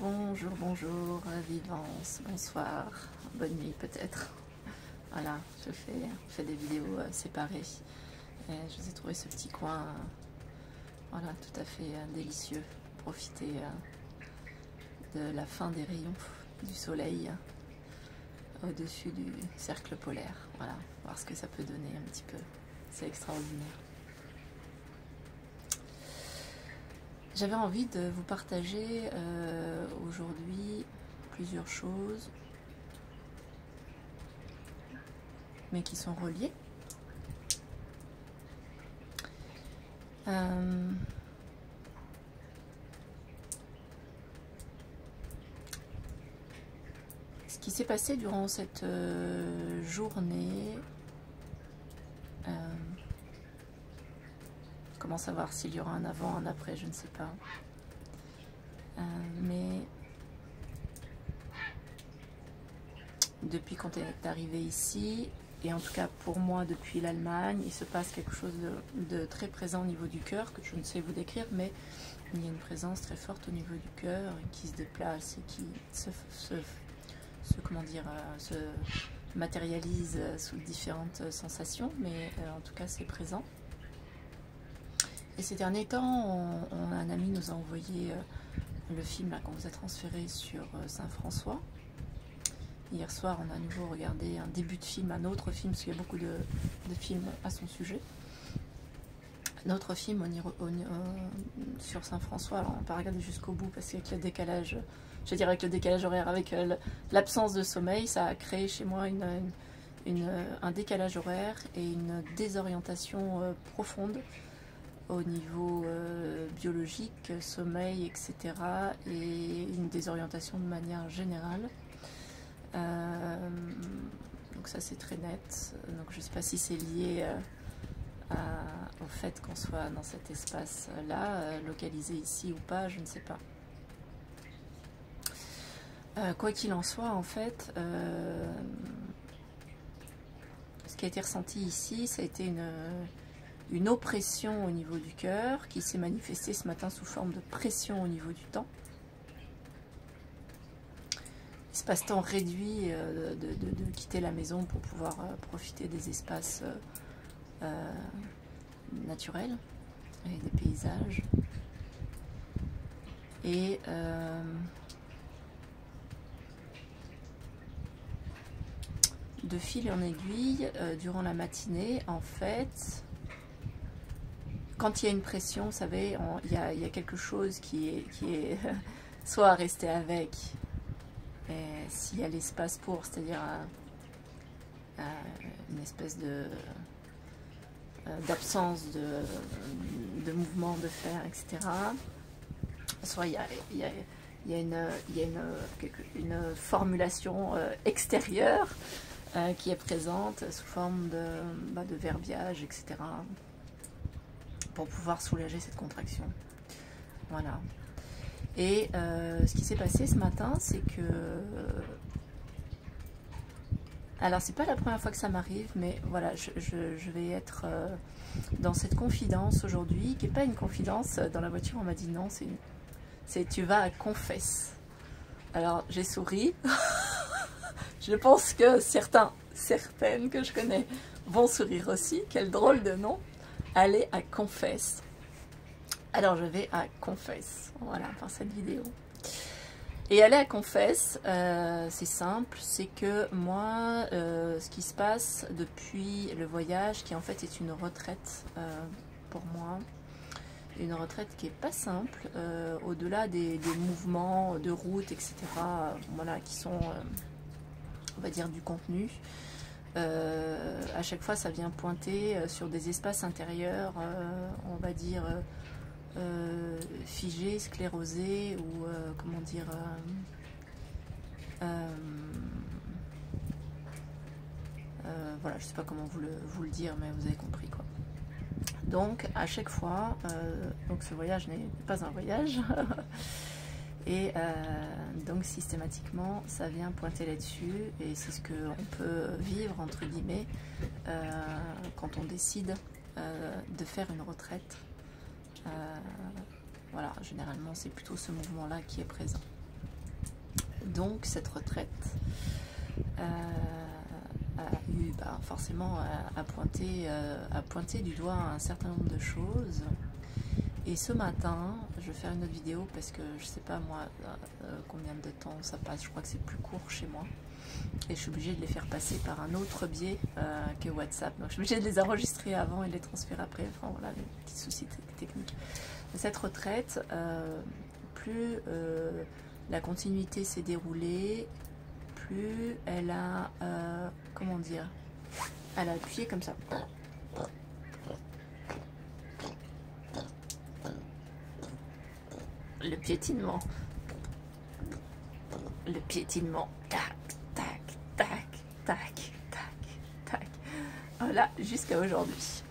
Bonjour, bonjour, vivance, bonsoir, bonne nuit peut-être. Voilà, je fais des vidéos séparées. Et je vous ai trouvé ce petit coin, voilà, tout à fait délicieux. Profiter de la fin des rayons du soleil au-dessus du cercle polaire. Voilà, voir ce que ça peut donner un petit peu. C'est extraordinaire. J'avais envie de vous partager aujourd'hui plusieurs choses, mais qui sont reliées. Ce qui s'est passé durant cette journée, comment savoir s'il y aura un avant, un après, je ne sais pas. Mais depuis qu'on est arrivé ici, et en tout cas pour moi depuis l'Allemagne, il se passe quelque chose de très présent au niveau du cœur, que je ne sais vous décrire, mais il y a une présence très forte au niveau du cœur qui se déplace et qui se matérialise sous différentes sensations, mais en tout cas c'est présent. Et ces derniers temps, un ami nous a envoyé le film qu'on vous a transféré sur Saint-François. Hier soir, on a à nouveau regardé un début de film, un autre film, parce qu'il y a beaucoup de films à son sujet. Un autre film sur Saint-François, on ne va pas regarder jusqu'au bout, parce qu'avec le décalage, je veux dire avec le décalage horaire, avec l'absence de sommeil, ça a créé chez moi un décalage horaire et une désorientation profonde au niveau biologique, sommeil, etc. Et une désorientation de manière générale. Donc ça c'est très net. Donc je ne sais pas si c'est lié au fait qu'on soit dans cet espace-là, localisé ici ou pas, je ne sais pas. Quoi qu'il en soit, en fait, ce qui a été ressenti ici, ça a été une oppression au niveau du cœur qui s'est manifestée ce matin sous forme de pression au niveau du temps. Espace-temps réduit de quitter la maison pour pouvoir profiter des espaces naturels et des paysages. Et de fil en aiguille, durant la matinée, en fait, quand il y a une pression, vous savez, il y a quelque chose qui est soit à rester avec, s'il y a l'espace pour, c'est-à-dire une espèce d'absence de mouvement, de fer, etc. Soit il y a une formulation extérieure qui est présente sous forme de verbiage, etc. pour pouvoir soulager cette contraction. Voilà. Et ce qui s'est passé ce matin, c'est que... Alors, c'est pas la première fois que ça m'arrive, mais voilà, je vais être dans cette confidence aujourd'hui, qui n'est pas une confidence. Dans la voiture, on m'a dit non, c'est tu vas à confesse. Alors, j'ai souri. Je pense que certaines que je connais vont sourire aussi. Quel drôle de nom. Aller à confesse. Alors je vais à confesse, voilà, par cette vidéo. Et aller à confesse, c'est simple, c'est que moi, ce qui se passe depuis le voyage, qui en fait est une retraite pour moi, une retraite qui est pas simple, au-delà des mouvements de route, etc., voilà, qui sont, on va dire, du contenu. À chaque fois, ça vient pointer sur des espaces intérieurs, on va dire, figé, sclérosé ou comment dire voilà, je sais pas comment vous le dire, mais vous avez compris quoi. Donc à chaque fois, donc ce voyage n'est pas un voyage et donc systématiquement ça vient pointer là-dessus, et c'est ce qu'on peut vivre entre guillemets quand on décide de faire une retraite. Voilà, généralement c'est plutôt ce mouvement là qui est présent. Donc cette retraite a eu forcément à pointer du doigt un certain nombre de choses. Et ce matin, je vais faire une autre vidéo parce que je sais pas moi combien de temps ça passe, je crois que c'est plus court chez moi. Et je suis obligée de les faire passer par un autre biais que WhatsApp. Donc je suis obligée de les enregistrer avant et de les transférer après. Enfin voilà, les petits soucis techniques. Cette retraite, plus la continuité s'est déroulée, plus elle a, comment dire, elle a appuyé comme ça. Le piétinement, tac, tac, tac, tac, tac, tac, voilà, jusqu'à aujourd'hui.